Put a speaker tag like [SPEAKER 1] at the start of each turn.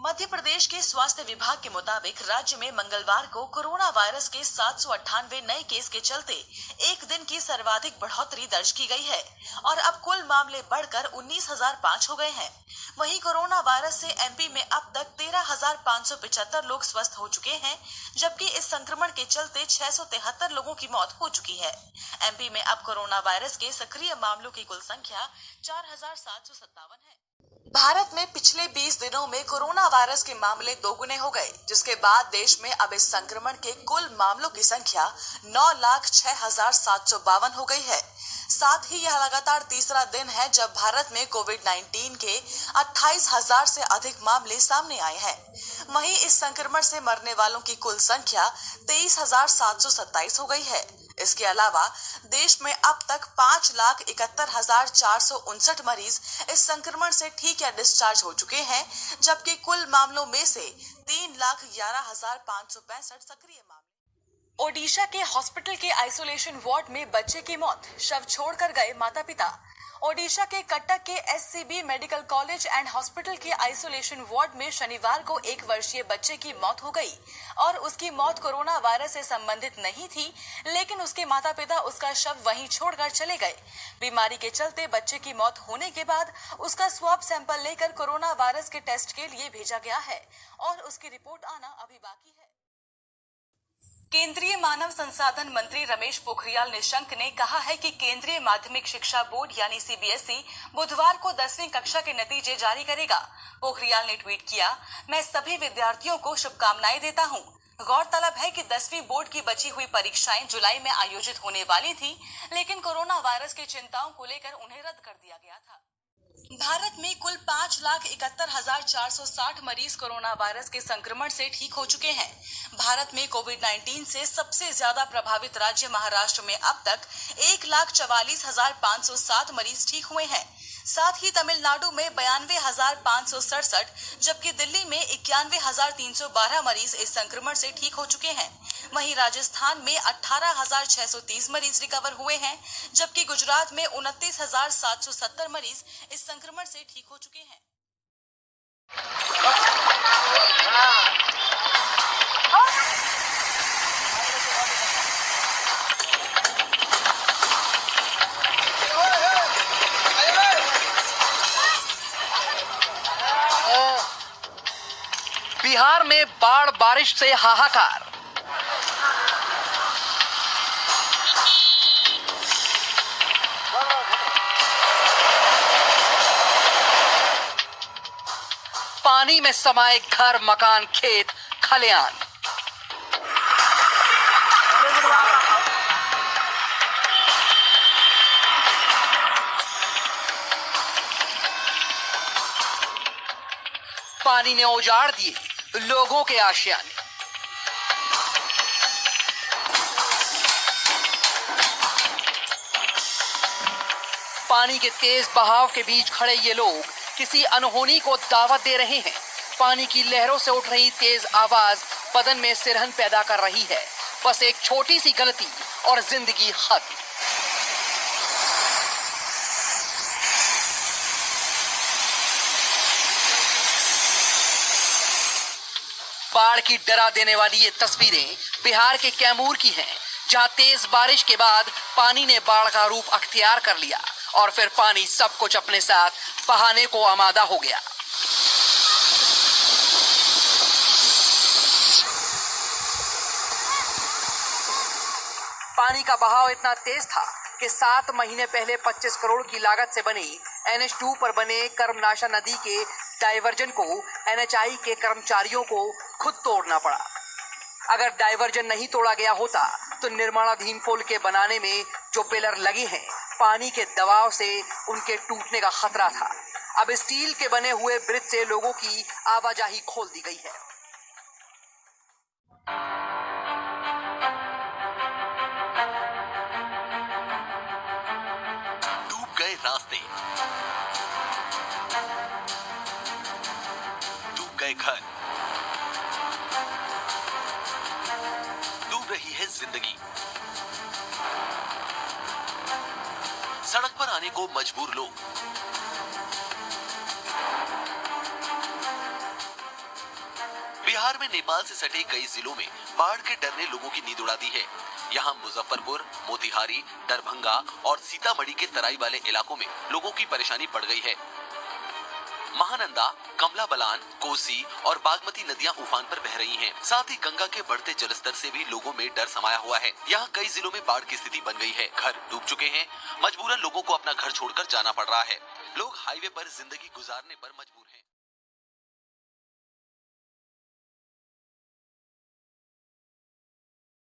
[SPEAKER 1] मध्य प्रदेश के स्वास्थ्य विभाग के मुताबिक राज्य में मंगलवार को कोरोना वायरस के 798 नए केस के चलते एक दिन की सर्वाधिक बढ़ोतरी दर्ज की गई है और अब कुल मामले बढ़कर 19,005 हो गए हैं। वहीं कोरोना वायरस से एमपी में अब तक 13,575 लोग स्वस्थ हो चुके हैं, जबकि इस संक्रमण के चलते 673 लोगों की मौत हो चुकी है। एमपी में अब कोरोना वायरस के सक्रिय मामलों की कुल संख्या 4,757 है। भारत में पिछले 20 दिनों में कोरोना वायरस के मामले दोगुने हो गए, जिसके बाद देश में अब इस संक्रमण के कुल मामलों की संख्या 9,06,752 हो गई है। साथ ही यह लगातार तीसरा दिन है जब भारत में कोविड-19 के 28,000 से अधिक मामले सामने आए हैं। वहीं इस संक्रमण से मरने वालों की कुल संख्या 23,727 हो गई है। इसके अलावा देश में अब तक 5,71,459 मरीज इस संक्रमण से ठीक या डिस्चार्ज हो चुके हैं, जबकि कुल मामलों में से 3,11,565 सक्रिय मामले। ओडिशा के हॉस्पिटल के आइसोलेशन वार्ड में बच्चे की मौत, शव छोड़कर गए माता पिता। ओडिशा के कटक के SCB medical college and hospital के आइसोलेशन वार्ड में शनिवार को 1 वर्षीय बच्चे की मौत हो गई और उसकी मौत कोरोना वायरस से संबंधित नहीं थी, लेकिन उसके माता पिता उसका शव वहीं छोड़कर चले गए। बीमारी के चलते बच्चे की मौत होने के बाद उसका स्वैब सैंपल लेकर कोरोना वायरस के टेस्ट के लिए भेजा गया है और उसकी रिपोर्ट आना अभी बाकी है। केंद्रीय मानव संसाधन मंत्री रमेश पोखरियाल निशंक ने कहा है कि केंद्रीय माध्यमिक शिक्षा बोर्ड यानी सीबीएसई बुधवार को 10वीं कक्षा के नतीजे जारी करेगा। पोखरियाल ने ट्वीट किया, मैं सभी विद्यार्थियों को शुभकामनाएं देता हूं। गौरतलब है कि 10वीं बोर्ड की बची हुई परीक्षाएं जुलाई में आयोजित होने वाली थी, लेकिन कोरोना वायरस की चिंताओं को लेकर उन्हें रद्द कर दिया गया था। भारत में कुल 5,71,460 मरीज कोरोना वायरस के संक्रमण से ठीक हो चुके हैं। भारत में कोविड-19 से सबसे ज्यादा प्रभावित राज्य महाराष्ट्र में अब तक 1,44,507 मरीज ठीक हुए हैं। साथ ही तमिलनाडु में 92,567, जबकि दिल्ली में 91,312 मरीज इस संक्रमण से ठीक हो चुके हैं। वहीं राजस्थान में 18,630 मरीज रिकवर हुए हैं, जबकि गुजरात में 29,770 मरीज इस संक्रमण से ठीक हो चुके हैं।
[SPEAKER 2] बिहार में बाढ़ बारिश से हाहाकार। पानी में समाये घर, मकान, खेत, खलिहान। पानी ने उजाड़ दिए लोगों के आशियाने। पानी के तेज बहाव के बीच खड़े ये लोग किसी अनहोनी को दावत दे रहे हैं। पानी की लहरों से उठ रही तेज आवाज बदन में सिरहन पैदा कर रही है। बस एक छोटी सी गलती और जिंदगी खत्म। बाढ़ की डरा देने वाली ये तस्वीरें बिहार के कैमूर की हैं, जहां तेज बारिश के बाद पानी ने बाढ़ का रूप अख्तियार कर लिया और फिर पानी सब कुछ अपने साथ बहाने को आमादा हो गया। पानी का बहाव इतना तेज था कि 7 महीने पहले 25 करोड़ की लागत से बनी NH2 पर बने कर्मनाशा नदी के डायवर्जन को NHI के कर्मचारियों को खुद तोड़ना पड़ा। अगर डायवर्जन नहीं तोड़ा गया होता तो निर्माणाधीन पुल के बनाने में जो पिलर लगे हैं, पानी के दबाव से उनके टूटने का खतरा था। अब स्टील के बने हुए ब्रिज से लोगों की आवाजाही खोल दी गई है।
[SPEAKER 3] डूब गए रास्ते, डूब गए घर, डूब रही है जिंदगी। सड़क पर आने को मजबूर लोग, बिहार में नेपाल से सटे कई जिलों में बाढ़ के डर ने लोगों की नींद उड़ा दी है। यहाँ मुजफ्फरपुर, मोतिहारी, दरभंगा और सीतामढ़ी के तराई वाले इलाकों में लोगों की परेशानी बढ़ गई है। महानंदा, कमला बलान, कोसी और बागमती नदियां उफान पर बह रही हैं। साथ ही गंगा के बढ़ते जलस्तर से भी लोगों में डर समाया हुआ है। यहाँ कई जिलों में बाढ़ की स्थिति बन गई है। घर डूब चुके हैं। मजबूरन लोगों को अपना घर छोड़कर जाना पड़ रहा है। लोग हाईवे पर जिंदगी गुजारने पर मजबूर हैं।